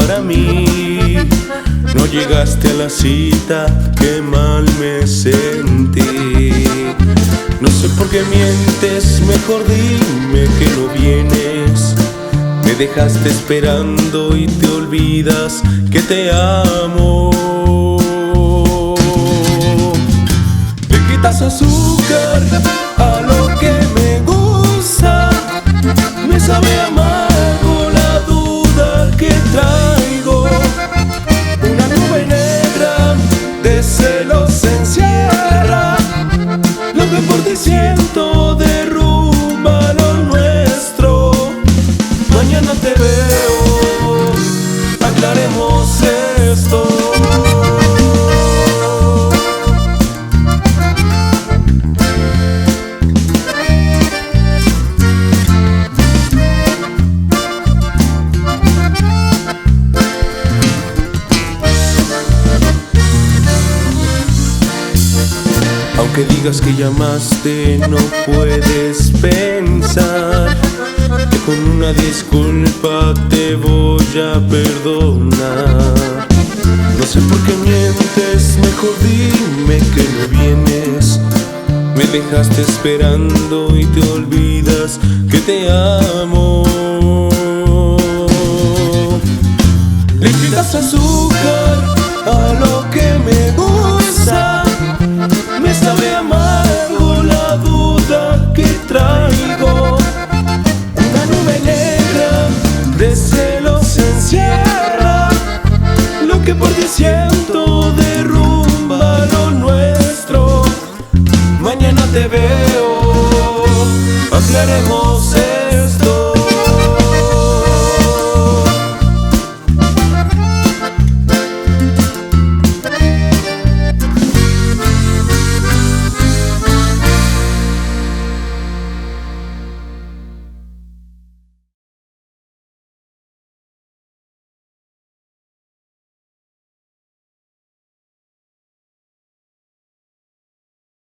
para mí. No llegaste a la cita, qué mal me sentí. No sé por qué mientes, mejor dime que no vienes. Me dejaste esperando y te olvidas que te amo. Le quitas azúcar a lo que me gusta. Me sabe amargo la duda que traigo. Una nube negra de celos encierra. Lo que por ti siento derrumba lo nuestro. Mañana te veo, aclaremos esto. Aunque digas que llamaste, no puedes pensar que con una disculpa te voy a perdonar. No sé por qué mientes, mejor dime que no vienes. Me dejaste esperando y te olvidas que te amo. Le quitas azúcar a lo que me gusta. Me sabe amargo la duda que traigo. Una nube negra de celos encierra. Lo que por ti siento de